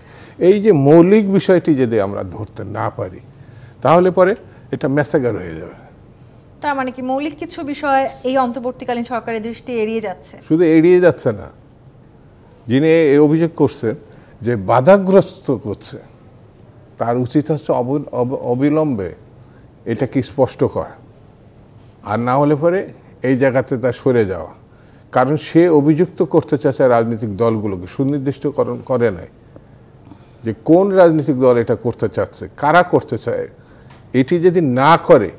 এই যে মৌলিক বিষয়টি যদি আমরা ধরতে না পারি তাহলে পরে এটা ম্যাসাগার হয়ে যাবে। তার মানে কি মৌলিক কিছু বিষয় এই অন্তর্বর্তীকালীন সরকারের দৃষ্টি এড়িয়ে যাচ্ছে? শুধু এড়িয়ে যাচ্ছে না, যিনি এই অভিযোগ করছেন যে বাধাগ্রস্ত করছে, তার উচিত হচ্ছে অবিলম্বে এটাকে স্পষ্ট করা, আর না হলে পরে এই জায়গাতে তার সরে যাওয়া। কারণ সে অভিযুক্ত করতে চাচ্ছে রাজনৈতিক দলগুলোকে, সুনির্দিষ্টকরণ করে নাই যে কোন রাজনৈতিক দল এটা করতে চাচ্ছে, কারা করতে চায়। এটি যদি না করে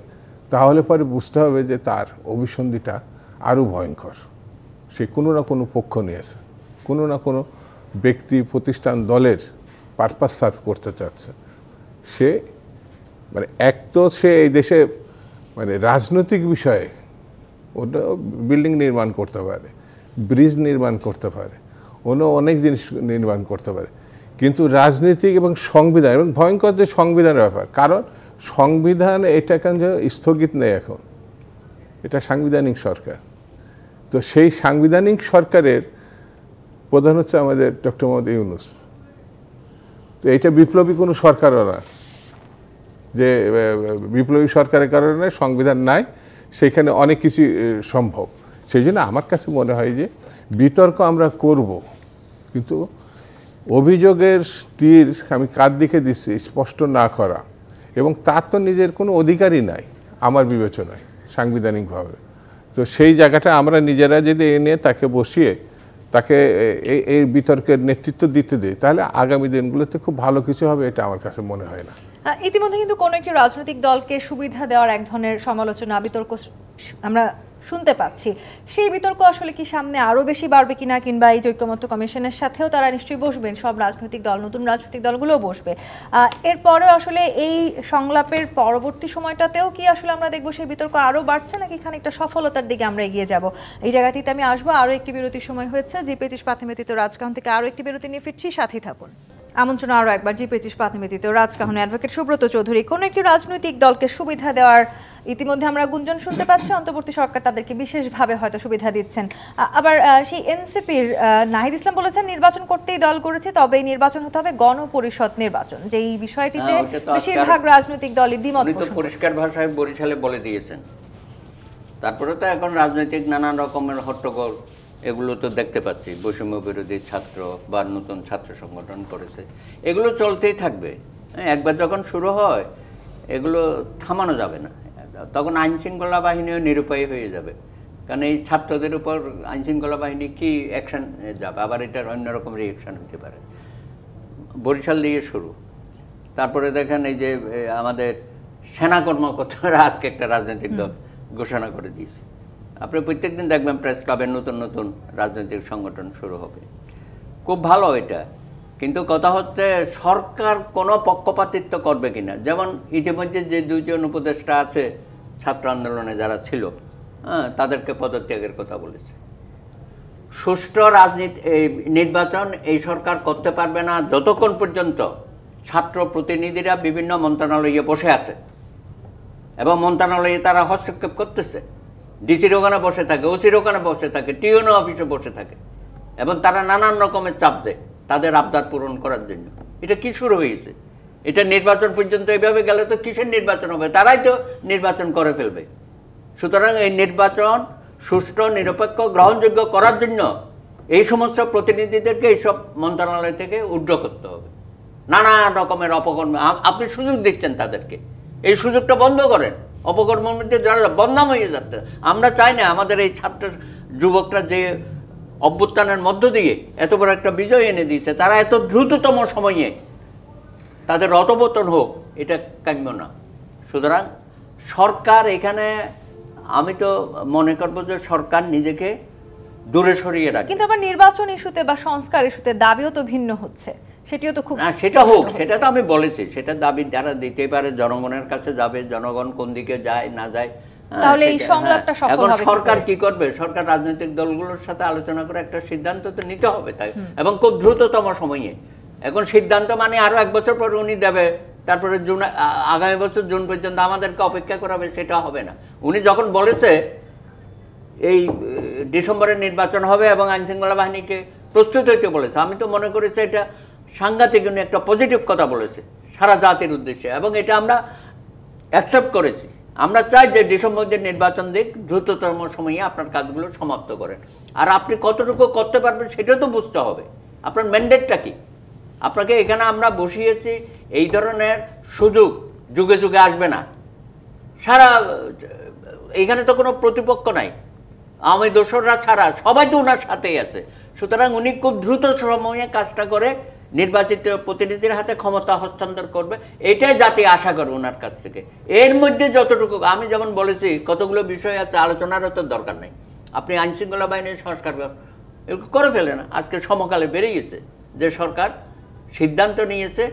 তাহলে পরে বুঝতে হবে যে তার অভিসন্ধিটা আরও ভয়ঙ্কর। সে কোনো না কোনো পক্ষ নিয়েছে, কোনো না কোনো ব্যক্তি, প্রতিষ্ঠান, দলের পারপাস সার্ভ করতে চাচ্ছে। সে মানে এক তো সে এই দেশে মানে রাজনৈতিক বিষয়ে ওটা বিল্ডিং নির্মাণ করতে পারে, ব্রিজ নির্মাণ করতে পারে, অনেক জিনিস নির্মাণ করতে পারে, কিন্তু রাজনীতিক এবং সংবিধান, এবং ভয়ঙ্কর যে সংবিধানের ব্যাপার, কারণ সংবিধান এটা কেন স্থগিত নেই এখন, এটা সাংবিধানিক সরকার। তো সেই সাংবিধানিক সরকারের প্রধান হচ্ছে আমাদের ডক্টর মোহাম্মদ ইউনূস। তো এটা বিপ্লবী কোনো সরকারও না যে বিপ্লবী সরকারের কারণে সংবিধান নাই, সেখানে অনেক কিছু সম্ভব। সেই জন্য আমার কাছে মনে হয় যে বিতর্ক আমরা করব, কিন্তু অভিযোগের তীর আমি কার দিকে দিচ্ছি স্পষ্ট না করা, এবং তার তো নিজের কোনো অধিকারই নাই আমার বিবেচনায় সাংবিধানিকভাবে। তো সেই জায়গাটা আমরা নিজেরা যদি এনে তাকে বসিয়ে তাকে এই বিতর্কের নেতৃত্ব দিতে দিই, তাহলে আগামী দিনগুলোতে খুব ভালো কিছু হবে, এটা আমার কাছে মনে হয় না। ইতিমধ্যে কিন্তু কোনো একটি রাজনৈতিক দলকে সুবিধা দেওয়ার এক ধরনের সমালোচনা, বিতর্ক আমরা শুনতে পাচ্ছি। সেই বিতর্ক আসলে কি সামনে আরো বেশি বাড়বে কিনা, কিংবা এই ঐকমত্য কমিশনের সাথেও তারা নিশ্চয়ই বসবেন, সব রাজনৈতিক দল, নতুন রাজনৈতিক দলগুলোও বসবে। এরপরেও আসলে এই সংলাপের পরবর্তী সময়টাতেও কি আসলে আমরা দেখবো সেই বিতর্ক আরো বাড়ছে, নাকি খানিকটা সফলতার দিকে আমরা এগিয়ে যাব? এই জায়গাটিতে আমি আসবো। আরো একটি বিরতির সময় হয়েছে। জি25 পাথেমেতিত রাজকাহন থেকে আরো একটি বিরতি নিয়ে ফিরছি, সাথেই থাকুন। আমন্ত্রণ আরো একবার জি25 পাথেমেতিত রাজকাহন অ্যাডভোকেট সুব্রত চৌধুরী। কোন একটি রাজনৈতিক দলকে সুবিধা দেওয়ার ইতিমধ্যে আমরা গুঞ্জন শুনতে পাচ্ছি, অন্তর্বর্তী সরকার তাদেরকে বিশেষভাবে হয়তো সুবিধা দিচ্ছেন। আবার সেই এনসিপির নাহিদ ইসলাম বলেছেন নির্বাচন করতেই দল করেছে, তবে এই নির্বাচন হতে হবে গণপরিষদ নির্বাচন, যে এই বিষয়টিতে বেশিরভাগ রাজনৈতিক দলই দ্বিমত পোষণ করছে। পরিষ্কার ভাষায় বরিশালে বলে দিয়েছেন। তারপরে তো এখন রাজনৈতিক নানান রকমের হট্টগোল এগুলো তো দেখতে পাচ্ছি, বৈষম্য বিরোধী ছাত্র বা নতুন ছাত্র সংগঠন করেছে, এগুলো চলতেই থাকবে। একবার যখন শুরু হয় এগুলো থামানো যাবে না, তখন আইনশৃঙ্খলা বাহিনীও নিরুপায় হয়ে যাবে। কারণ এই ছাত্রদের উপর আইনশৃঙ্খলা বাহিনী কি অ্যাকশন যাবে, আবার এটার অন্যরকম রিঅ্যাকশন হতে পারে। বরিশাল দিয়ে শুরু, তারপরে দেখেন এই যে আমাদের সেনা কর্মকর্তারা আজকে একটা রাজনৈতিক দল ঘোষণা করে দিয়েছে। আপনি প্রত্যেকদিন দেখবেন প্রেস ক্লাবের নতুন নতুন রাজনৈতিক সংগঠন শুরু হবে, খুব ভালো এটা। কিন্তু কথা হচ্ছে সরকার কোনো পক্ষপাতিত্ব করবে কিনা। যেমন ইতিমধ্যে যে দুইজন উপদেষ্টা আছে ছাত্র আন্দোলনে যারা ছিল, তাদেরকে পদত্যাগের কথা বলেছে। সুষ্ঠু রাজনীতি নির্বাচন এই সরকার করতে পারবে না যতক্ষণ পর্যন্ত ছাত্র প্রতিনিধিরা বিভিন্ন মন্ত্রণালয়ে বসে আছে এবং মন্ত্রণালয়ে তারা হস্তক্ষেপ করতেছে। ডিসির ওখানে বসে থাকে, ওসির ওখানে বসে থাকে, টিউনো অফিসে বসে থাকে এবং তারা নানান রকমের চাপ দেয় তাদের আবদার পূরণ করার জন্য। এটা কি শুরু হয়েছে? এটা নির্বাচন পর্যন্ত এভাবে গেলে তো কিসের নির্বাচন হবে? তারাই তো নির্বাচন করে ফেলবে। সুতরাং এই নির্বাচন সুষ্ঠু, নিরপেক্ষ, গ্রহণযোগ্য করার জন্য এই সমস্ত প্রতিনিধিদেরকে এইসব মন্ত্রণালয় থেকে ঊর্ধ্ব করতে হবে। নানা রকমের অপকর্ম আপনি সুযোগ দিচ্ছেন তাদেরকে, এই সুযোগটা বন্ধ করেন। অপকর্মের মধ্যে যারা বদনাম হয়ে যাচ্ছে, আমরা চাই না আমাদের এই ছাত্র যুবকরা যে অভ্যুত্থানের মধ্য দিয়ে এত বড় একটা বিজয় এনে দিয়েছে, তারা এত দ্রুততম সময়ে তাদের অধঃপতন হোক, এটা কাম্য না। সুতরাং সরকার এখানে, আমি তো মনে করবো যে সরকার নিজেকে দূরে সরিয়ে রাখে। কিন্তু আবার নির্বাচন ইস্যুতে বা সংস্কার ইস্যুতে দাবিও তো ভিন্ন হচ্ছে, সেটিও তো খুব, সেটা হোক, সেটা তো আমি বলেছি, সেটা দাবি যারা দিতে পারে জনগণের কাছে যাবে, জনগণ কোন দিকে যায় না যায়। তাহলে এই সংলাপটা সফল হবে। সরকার কি করবে? সরকার রাজনৈতিক দলগুলোর সাথে আলোচনা করে একটা সিদ্ধান্ত তো নিতে হবে, তাই, এবং খুব দ্রুততম সময়ে। এখন সিদ্ধান্ত মানে আরো 1 বছর পর উনি দেবে, তারপরে জুন, আগামী বছর জুন পর্যন্ত আমাদেরকে অপেক্ষা করাবে, সেটা হবে না। উনি যখন বলেছে এই ডিসেম্বরে নির্বাচন হবে এবং আইনশৃঙ্খলা বাহিনীকে প্রস্তুত হইতে বলেছে, আমি তো মনে করেছি এটা সাংঘাতিক উনি একটা পজিটিভ কথা বলেছে সারা জাতির উদ্দেশ্যে, এবং এটা আমরা অ্যাকসেপ্ট করেছি। আমরা চাই যে ডিসেম্বরের নির্বাচন দিক, দ্রুততম সময়ে আপনার কাজগুলো সমাপ্ত করেন। আর আপনি কতটুকু করতে পারবেন সেটা তো বুঝতে হবে, আপনার ম্যান্ডেটটা কি। আপনাকে এখানে আমরা বসিয়েছি, এই ধরনের সুযোগ যুগে যুগে আসবে না। সারা এইখানে তো কোনো প্রতিপক্ষ নাই, আমি দোসররা ছাড়া সবাই তো ওনার সাথেই আছে। সুতরাং উনি খুব দ্রুত সময়ে কাজটা করে নির্বাচিত প্রতিনিধির হাতে ক্ষমতা হস্তান্তর করবে, এটাই জাতি আশা করে ওনার কাছ থেকে। এর মধ্যে যতটুকু, আমি যেমন বলেছি কতগুলো বিষয় আছে, আলোচনারও তো দরকার নেই। আপনি আইনশৃঙ্খলা বাহিনীর সংস্কার করে ফেলে না। আজকে সমকালে বেরিয়ে গেছে যে সরকার সিদ্ধান্ত নিয়েছে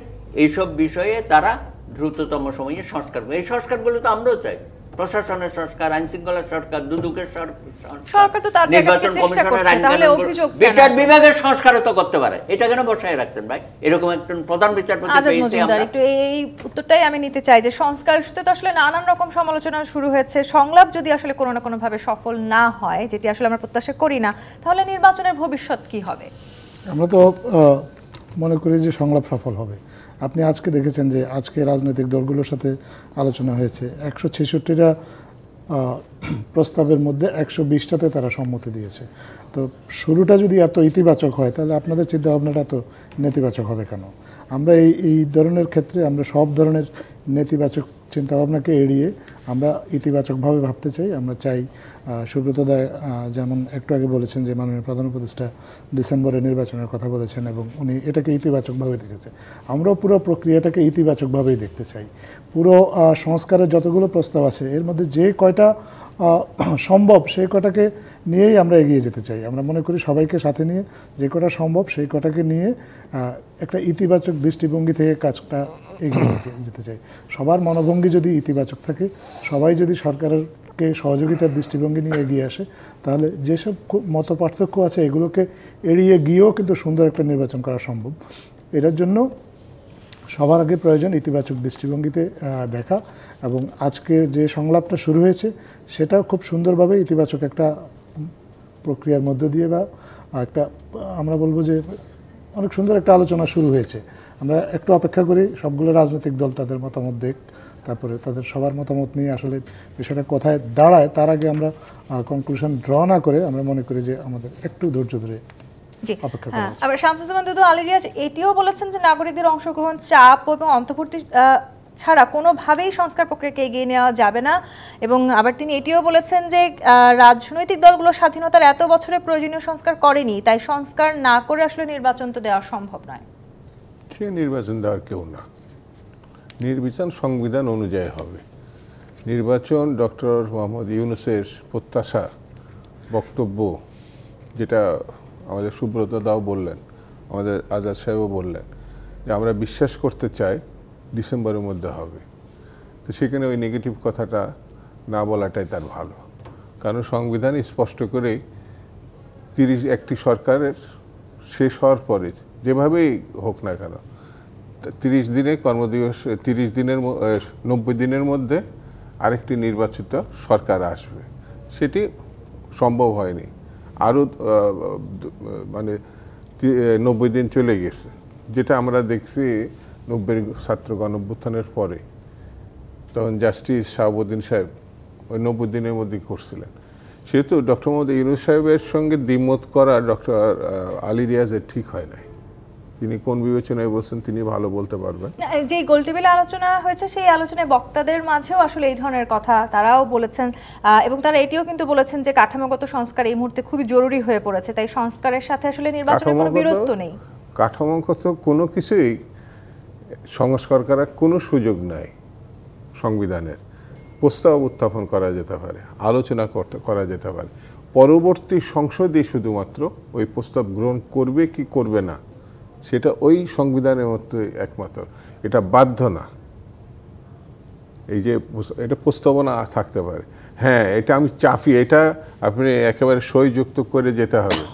এইসব বিষয়ে তারা দ্রুততম সময়ে সংস্কার করবে। এই সংস্কারগুলো তো আমরাও চাই, প্রশাসনের সংস্কার, আইনশৃঙ্খলা সরকার, দুদকের সরকার, নির্বাচন কমিশনের আইন, বিচার বিভাগের সংস্কারও তো করতে পারে। এটা কেন বসায় রাখছেন ভাই? এরকম একজন প্রধান বিচারপতি পেয়েছি আমরা। একটু এই উত্তরটাই আমি নিতে চাই যে সংস্কার ইস্যুতে তো আসলে নানান রকম সমালোচনা শুরু হয়েছে। সংলাপ যদি আসলে কোনো না কোনো ভাবে সফল না হয়, যেটি আসলে আমরা প্রত্যাশা করি না, তাহলে নির্বাচনের ভবিষ্যৎ কি হবে? আমরা তো মনে করি যে সংলাপ সফল হবে। আপনি আজকে দেখেছেন যে আজকে রাজনৈতিক দলগুলোর সাথে আলোচনা হয়েছে, 166টা প্রস্তাবের মধ্যে 120টাতে তারা সম্মতি দিয়েছে। তো শুরুটা যদি এত ইতিবাচক হয় তাহলে আপনাদের চিন্তাভাবনাটা তো নেতিবাচক হবে কেন? আমরা এই ধরনের ক্ষেত্রে আমরা সব ধরনের নেতিবাচক চিন্তাভাবনাকে এড়িয়ে আমরা ইতিবাচকভাবে ভাবতে চাই। আমরা চাই সুব্রত দা যেমন একটু আগে বলেছেন যে মাননীয় প্রধান উপদেষ্টা ডিসেম্বরে নির্বাচনের কথা বলেছেন এবং উনি এটাকে ইতিবাচকভাবে দেখেছে। আমরাও পুরো প্রক্রিয়াটাকে ইতিবাচকভাবেই দেখতে চাই। পুরো সংস্কারের যতগুলো প্রস্তাব আছে এর মধ্যে যে কয়টা সম্ভব সেই কটাকে নিয়েই আমরা এগিয়ে যেতে চাই। আমরা মনে করি সবাইকে সাথে নিয়ে যে কটা সম্ভব সেই কটাকে নিয়ে একটা ইতিবাচক দৃষ্টিভঙ্গি থেকে কাজটা এগিয়ে যেতে চাই। সবার মনোভঙ্গি যদি ইতিবাচক থাকে, সবাই যদি সরকারকে সহযোগিতার দৃষ্টিভঙ্গি নিয়ে এগিয়ে আসে, তাহলে যেসব মত পার্থক্য আছে এগুলোকে এড়িয়ে গিয়েও কিন্তু সুন্দর একটা নির্বাচন করা সম্ভব। এটার জন্য সবার আগে প্রয়োজন ইতিবাচক দৃষ্টিভঙ্গিতে দেখা, এবং আজকে যে সংলাপটা শুরু হয়েছে সেটাও খুব সুন্দরভাবে ইতিবাচক একটা প্রক্রিয়ার মধ্য দিয়ে বা একটা আমরা বলবো যে অনেক সুন্দর একটা আলোচনা শুরু হয়েছে। আমরা একটু অপেক্ষা করি সবগুলো রাজনৈতিক দল তাদের মতামত দেখ, তারপরে তাদের সবার মতামত নিয়ে আসলে বিষয়টা কোথায় দাঁড়ায় তার আগে আমরা কনক্লুশন ড্র না করে আমরা মনে করি যে আমাদের একটু ধৈর্য ধরে অপেক্ষা করা উচিত। আবার শামসুজ্জামান দুদু আলী রিয়াজ এটিও বলেছেন যে নাগরিকদের অংশগ্রহণ, চাপ এবং অন্তর্বর্তী ছাড়া কোনোভাবেই সংস্কার প্রক্রিয়াকে এগিয়ে নেওয়া যাবে না। এবং আবার তিনি এটিও বলেছেন যে রাজনৈতিক দলগুলো স্বাধীনতার এত বছরে প্রয়োজনীয় সংস্কার করেনি, তাই সংস্কার না করে আসলে নির্বাচন তো দেওয়া সম্ভব নয়। সে নির্বাচন দেওয়ার কেউ না, নির্বাচন সংবিধান অনুযায়ী হবে। নির্বাচন ডক্টর মোহাম্মদ ইউনূসের প্রত্যাশা, বক্তব্য, যেটা আমাদের সুব্রত দাও বললেন, আমাদের আজাদ সাহেবও বললেন যে আমরা বিশ্বাস করতে চাই ডিসেম্বরের মধ্যে হবে। তো সেখানে ওই নেগেটিভ কথাটা না বলাটাই তার ভালো, কারণ সংবিধান স্পষ্ট করেই 31টি সরকারের শেষ হওয়ার পরে যেভাবেই হোক না কেন 30 দিনে কর্মদিবস 90 দিনের মধ্যে আরেকটি নির্বাচিত সরকার আসবে। সেটি সম্ভব হয়নি, আরও মানে 90 দিন চলে গেছে, যেটা আমরা দেখছি 90 ছাত্র গণঅভ্যুত্থানের পরে, তখন জাস্টিস শাহাবুদ্দিন সাহেব ওই 90 দিনের মধ্যেই করছিলেন। সেহেতু ডক্টর মোহাম্মদ ইউনূস সাহেবের সঙ্গে দ্বিমত করা ডক্টর আলী রিয়াজের ঠিক হয় নাই। তিনি কোন বিবেচনায় বলছেন তিনি ভালো বলতে পারবেন। যে গোলটেবিলে আলোচনা হয়েছে সেই আলোচনায় বক্তাদের মাঝেও আসলে এই ধরনের কথা তারাও বলেছেন, এবং তারা এটিও কিন্তু বলেছেন যে কাঠামোগত সংস্কার এই মুহূর্তে খুবই জরুরি হয়ে পড়েছে, তাই সংস্কারের সাথে আসলে নির্বাচনের কোনো বিরোধ নেই। কাঠামোগত কোনো কিছুই সংস্কার করার কোনো সুযোগ নাই। সংবিধানের প্রস্তাব উত্থাপন করা যেতে পারে, আলোচনা করা যেতে পারে, পরবর্তী সংসদই শুধুমাত্র ওই প্রস্তাব গ্রহণ করবে কি করবে না সেটা ওই সংবিধানের মধ্যে একমাত্র, এটা বাধ্য না। এই যে এটা প্রস্তাবনা থাকতে পারে, হ্যাঁ এটা আমি চাপি, এটা আপনি একেবারে সই যুক্ত করে যেতে হবে,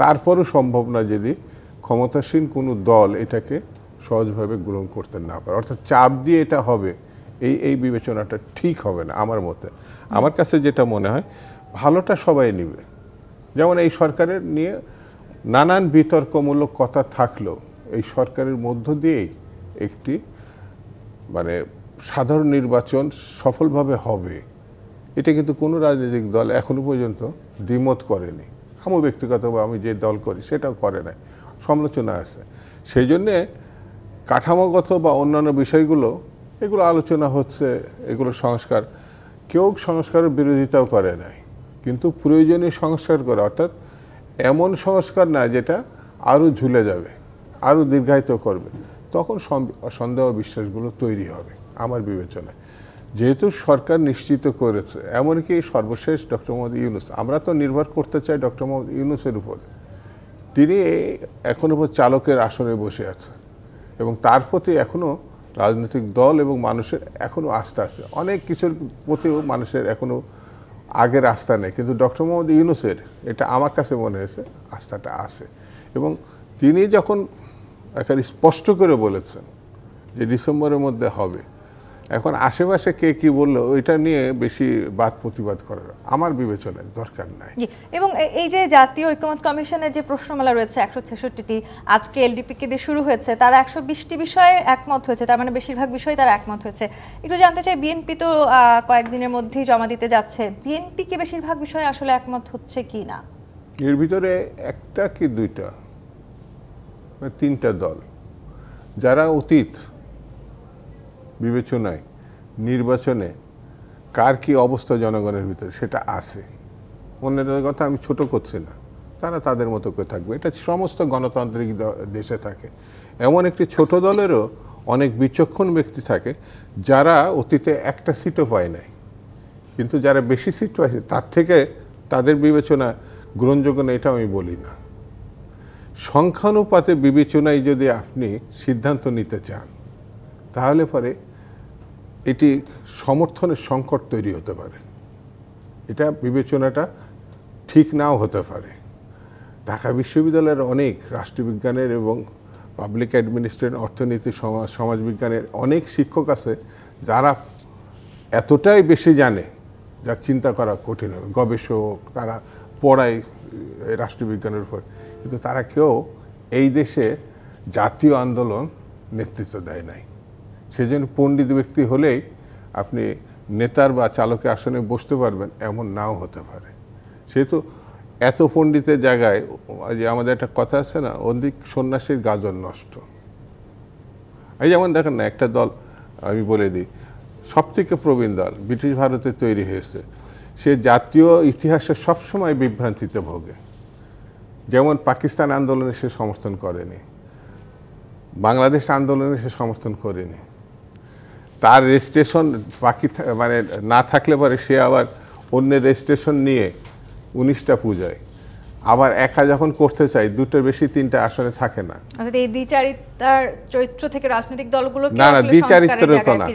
তারপরও সম্ভব না যদি ক্ষমতাসীন কোনো দল এটাকে সহজভাবে গ্রহণ করতে না পারে। অর্থাৎ চাপ দিয়ে এটা হবে এই বিবেচনাটা ঠিক হবে না আমার মতে। আমার কাছে যেটা মনে হয় ভালোটা সবাই নেবে, যেমন এই সরকারের নিয়ে নানান বিতর্কমূলক কথা থাকলেও এই সরকারের মধ্য দিয়েই একটি মানে সাধারণ নির্বাচন সফলভাবে হবে, এটা কিন্তু কোনো রাজনৈতিক দল এখনো পর্যন্ত দ্বিমত করেনি। আমি ব্যক্তিগতভাবে আমি যে দল করি সেটাও করে নাই, সমালোচনা আছে। সেই জন্যে কাঠামোগত বা অন্যান্য বিষয়গুলো এগুলো আলোচনা হচ্ছে, এগুলো সংস্কার, কেউ সংস্কারের বিরোধিতাও করে নাই, কিন্তু প্রয়োজনীয় সংস্কার করে, অর্থাৎ এমন সংস্কার না যেটা আরও ঝুলে যাবে, আরও দীর্ঘায়িত করবে, তখন সন্দেহ বিশ্বাসগুলো তৈরি হবে আমার বিবেচনায়। যেহেতু সরকার নিশ্চিত করেছে, এমনকি সর্বশেষ ডক্টর মোহাম্মদ ইউনূস, আমরা তো নির্ভর করতে চাই ডক্টর মোহাম্মদ ইউনূসের উপর, তিনি এখনও চালকের আসনে বসে আছেন এবং তার প্রতি এখনও রাজনৈতিক দল এবং মানুষের এখনও আস্থা আছে। অনেক কিছুর প্রতিও মানুষের এখনও আগের আস্থা নেই, কিন্তু ডক্টর মোহাম্মদ ইউনূসের এটা আমার কাছে মনে হয়েছে আস্থাটা আছে। এবং তিনি যখন একেবারে স্পষ্ট করে বলেছেন যে ডিসেম্বরের মধ্যে হবে, এখন আশেপাশে কে কি বললো ওইটা নিয়ে বেশি বাদ প্রতিবাদ করার আমার বিবেচনায় দরকার নাই। জি, এবং এই যে জাতীয় ঐকমত্য কমিশনের যে প্রশ্নমালা রয়েছে 166টি, আজকে এলডিপিকে দিয়ে শুরু হয়েছে, তারা 120টি বিষয়ে একমত হয়েছে, তার মানে বেশিরভাগ বিষয়ে তারা একমত হয়েছে। একটু জানতে চাই, বিএনপি তো কয়েকদিনের মধ্যেই জমা দিতে যাচ্ছে, বিএনপি কি বেশিরভাগ বিষয়ে আসলে একমত হচ্ছে কি না? এর ভিতরে একটা কি দুইটা তিনটা দল যারা অতীত বিবেচনায় নির্বাচনে কার কি অবস্থা জনগণের ভিতরে সেটা আছে, অন্যদের কথা আমি ছোট করছি না, তারা তাদের মতো করে থাকবে, এটা সমস্ত গণতান্ত্রিক দেশে থাকে। এমন একটি ছোট দলেরও অনেক বিচক্ষণ ব্যক্তি থাকে যারা অতীতে একটা সিটও পায় নাই, কিন্তু যারা বেশি সিট পাইছে তার থেকে তাদের বিবেচনা গ্রহণযোগ্য না, এটা আমি বলি না। সংখ্যানুপাতে বিবেচনায় যদি আপনি সিদ্ধান্ত নিতে চান তাহলে পরে এটি সমর্থনের সংকট তৈরি হতে পারে, এটা বিবেচনাটা ঠিক নাও হতে পারে। ঢাকা বিশ্ববিদ্যালয়ের অনেক রাষ্ট্রবিজ্ঞানের এবং পাবলিক অ্যাডমিনিস্ট্রেশন, অর্থনীতি, সমাজবিজ্ঞানের অনেক শিক্ষক আছে যারা এতটাই বেশি জানে যা চিন্তা করা কঠিন হবে, গবেষক, তারা পড়ায় রাষ্ট্রবিজ্ঞানের উপর, কিন্তু তারা কেউ এই দেশে জাতীয় আন্দোলন নেতৃত্ব দেয় নাই। সেজন্য পণ্ডিত ব্যক্তি হলেই আপনি নেতার বা চালকের আসনে বসতে পারবেন এমন নাও হতে পারে। সেহেতু এত পণ্ডিতের জায়গায় যে আমাদের একটা কথা আছে না, অধিক সন্ন্যাসীর গাজন নষ্ট। এই যেমন দেখেন না, একটা দল আমি বলে দিই, সবথেকে প্রবীণ দল ব্রিটিশ ভারতে তৈরি হয়েছে, সে জাতীয় ইতিহাসে সবসময় বিভ্রান্তিতে ভোগে। যেমন পাকিস্তান আন্দোলনে সে সমর্থন করেনি, বাংলাদেশ আন্দোলনে সে সমর্থন করেনি, তার রেজিস্ট্রেশন বাকি মানে না থাকলে পরে সে আবার অন্যের রেজিস্ট্রেশন নিয়ে 19টা পূজায়, আবার একা যখন করতে চাই দুটোর বেশি 3টা আসনে থাকে না। এই দ্বিচারিতার চরিত্র থেকে রাজনৈতিক দলগুলো না না, দ্বিচারিত্র তো না,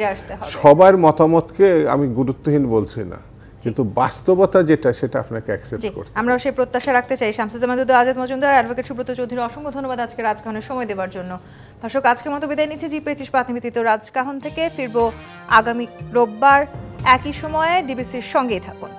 সবার মতামতকে আমি গুরুত্বহীন বলছি না, কিন্তু বাস্তবতা যেটা সেটা আপনাকে অ্যাকসেপ্ট করতে হবে। আমরা সেই প্রত্যাশা রাখতে চাই। শামসুজ্জামান দুদু, আজাদ মজুমদার, অ্যাডভোকেট সুব্রত চৌধুরী, অসংখ্য ধন্যবাদ আজকে রাজকাহনের সময় দেওয়ার জন্য। দর্শক, আজকের মতো বিদায় নিচ্ছি জি25 পাত নিবেদিত রাজকাহন থেকে। ফিরবো আগামী রোববার একই সময়ে। ডিবিসির সঙ্গেই থাকুন।